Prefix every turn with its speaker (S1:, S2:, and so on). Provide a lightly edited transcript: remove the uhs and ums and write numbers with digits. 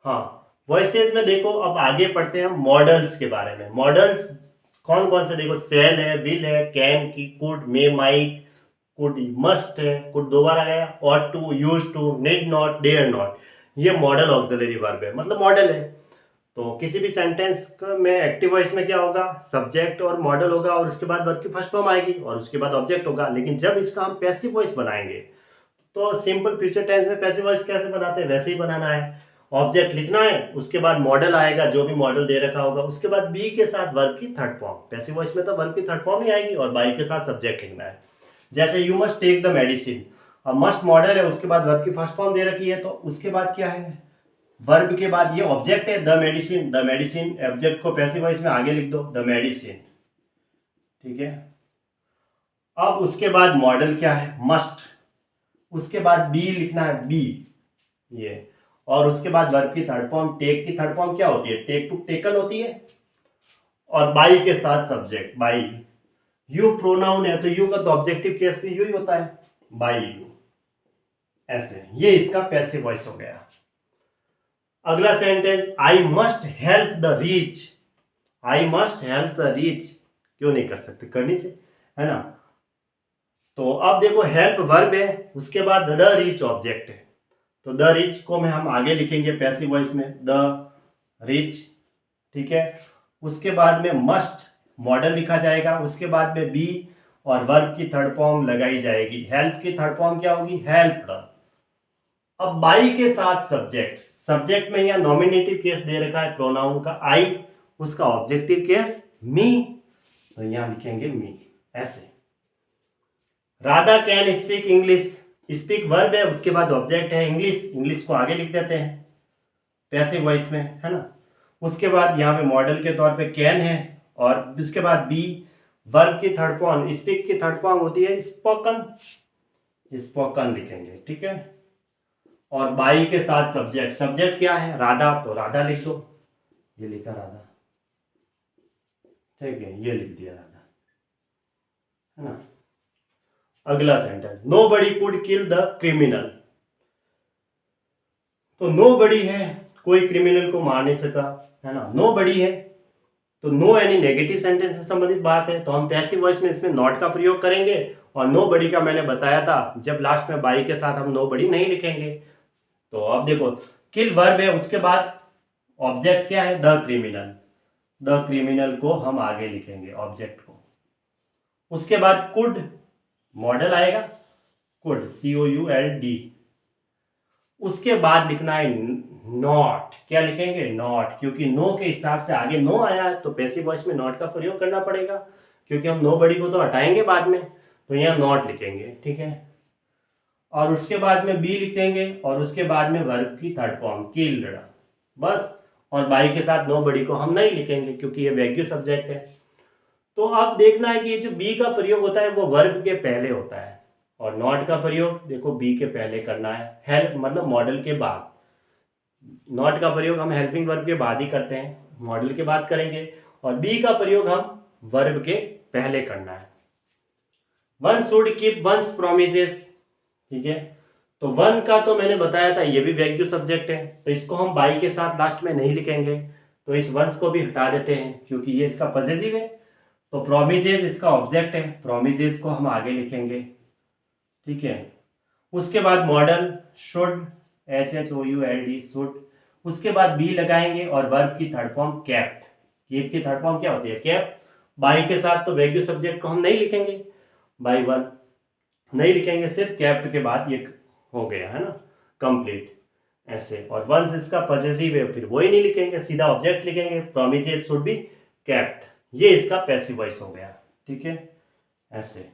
S1: हाँ, वॉइसेज में देखो अब आगे पढ़ते हैं मॉडल्स के बारे में। मॉडल्स कौन कौन से देखो, सेल है, विल है, कैन की, could, may, might, could must है, कुड दो बार आ गया, ought to, used to, need not, dare not, ये मॉडल ऑक्सिलरी वर्ब है, मतलब मॉडल है। तो किसी भी सेंटेंस में एक्टिव वॉइस में क्या होगा, सब्जेक्ट और मॉडल होगा और उसके बाद वर्ब की फर्स्ट फॉर्म आएगी और उसके बाद ऑब्जेक्ट होगा। लेकिन जब इसका हम पैसिव वॉइस बनाएंगे तो सिंपल फ्यूचर टेंस में पैसिव वॉइस कैसे बनाते हैं वैसे ही बनाना है। ऑब्जेक्ट लिखना है, उसके बाद मॉडल आएगा, जो भी मॉडल दे रखा होगा, उसके बाद बी के साथ वर्ब की थर्ड फॉर्म। पैसिव वॉइस में तो वर्ब की थर्ड फॉर्म ही आएगी और बाई के साथ सब्जेक्ट लिखना है। जैसे you must take the medicine, अब मस्ट मॉडल है, उसके बाद वर्ब की फर्स्ट फॉर्म दे रखी है, तो उसके बाद क्या है, वर्ब के बाद ये ऑब्जेक्ट है the medicine, the medicine object को पैसिव वॉइस में आगे लिख दो द मेडिसिन, ठीक है। अब उसके बाद मॉडल क्या है, मस्ट, उसके बाद बी लिखना है बी, ये, और उसके बाद वर्ब की थर्ड फॉर्म, टेक की थर्ड फॉर्म क्या होती है, टेक टू टेकन होती है, और बाई के साथ सब्जेक्ट बाई। यू प्रोनाउन है तो यू का तो ऑब्जेक्टिव केस भी यू ही होता है, बाई यू, ऐसे। ये इसका पैसिव वॉइस हो गया। अगला sentence, I must help the reach, I must help the reach, क्यों नहीं कर सकते, करनी चाहिए, है ना। तो अब देखो हेल्प वर्ब है, उसके बाद द रीच ऑब्जेक्ट है, तो द रिच को में हम आगे लिखेंगे पैसिव वॉइस में द रिच, ठीक है। उसके बाद में मस्ट मॉडल लिखा जाएगा, उसके बाद में बी और वर्ब की थर्ड फॉर्म लगाई जाएगी। हेल्प की थर्ड फॉर्म क्या होगी, हेल्प। अब बाई के साथ सब्जेक्ट, सब्जेक्ट में यह नॉमिनेटिव केस दे रखा है प्रोनाउन का आई, उसका ऑब्जेक्टिव केस मी, तो यहां लिखेंगे मी, ऐसे। Radha can speak English, speak verb है, उसके बाद ऑब्जेक्ट है इंग्लिश, इंग्लिश को आगे लिख देते हैं पैसिव वॉइस में, है ना। उसके बाद यहाँ पे मॉडल के तौर पे कैन है, और उसके बाद बी, वर्ब की थर्ड फॉर्म, स्पीक की थर्ड फॉर्म होती है स्पोकन, स्पोकन लिखेंगे, ठीक है। और बाई के साथ सब्जेक्ट, सब्जेक्ट क्या है राधा, तो राधा लिख दो, ये लिखा राधा, ठीक है, ये लिख दिया राधा, है ना। अगला sentence, nobody could kill the criminal, तो नो बडी है, कोई क्रिमिनल को मार नहीं सका, है ना, नो बडी है, तो नो यानी नेगेटिव सेंटेंस से संबंधित बात है, तो हम पैसिव वॉइस में इसमें नॉट का प्रयोग करेंगे। और नो बडी का मैंने बताया था, जब लास्ट में बाई के साथ हम नो बडी नहीं लिखेंगे। तो अब देखो किल वर्ब है, उसके बाद ऑब्जेक्ट क्या है, द क्रिमिनल, द क्रिमिनल को हम आगे लिखेंगे ऑब्जेक्ट को। उसके बाद कुड मॉडल आएगा, कुड COULD, उसके बाद लिखना है नॉट, क्या लिखेंगे नॉट, क्योंकि नो के हिसाब से आगे नो आया है तो पैसिव वॉइस में नॉट का प्रयोग करना पड़ेगा, क्योंकि हम नो बड़ी को तो हटाएंगे बाद में, तो यहाँ नॉट लिखेंगे, ठीक है। और उसके बाद में बी लिखेंगे और उसके बाद में वर्ब की थर्ड फॉर्म किल्ड, बस। और बाई के साथ नो बड़ी को हम नहीं लिखेंगे क्योंकि ये वैग्यू सब्जेक्ट है। तो अब देखना है कि ये जो बी का प्रयोग होता है वो वर्ब के पहले होता है, और नॉट का प्रयोग देखो बी के पहले करना है, हेल्प मतलब मॉडल के बाद। नॉट का प्रयोग हम हेल्पिंग वर्ब के बाद ही करते हैं, मॉडल के बाद करेंगे, और बी का प्रयोग हम वर्ब के पहले करना है। One should keep once promises, ठीक है। तो वन का तो मैंने बताया था ये भी वैग्यू सब्जेक्ट है, तो इसको हम बाई के साथ लास्ट में नहीं लिखेंगे, तो इस वंस को भी हटा देते हैं क्योंकि ये इसका पॉसेसिव है। तो प्रोमिसेस इसका ऑब्जेक्ट है, प्रोमिसेस को हम आगे लिखेंगे, ठीक है। उसके बाद मॉडल शुड, SHOULD शुड, उसके बाद बी लगाएंगे और वर्ब की थर्ड फॉर्म कैप्ट, कीप की थर्ड फॉर्म क्या होती है कैप्ट। बाई के साथ तो वैग्यू सब्जेक्ट को हम नहीं लिखेंगे, बाई वन नहीं लिखेंगे, सिर्फ कैप्ट के बाद ये हो गया, है ना, कंप्लीट, ऐसे। और वंस इसका पॉसेसिव है फिर वही नहीं लिखेंगे, सीधा ऑब्जेक्ट लिखेंगे, प्रोमिसेस शुड बी कैप्ट, ये इसका पैसिव वॉइस हो गया, ठीक है, ऐसे।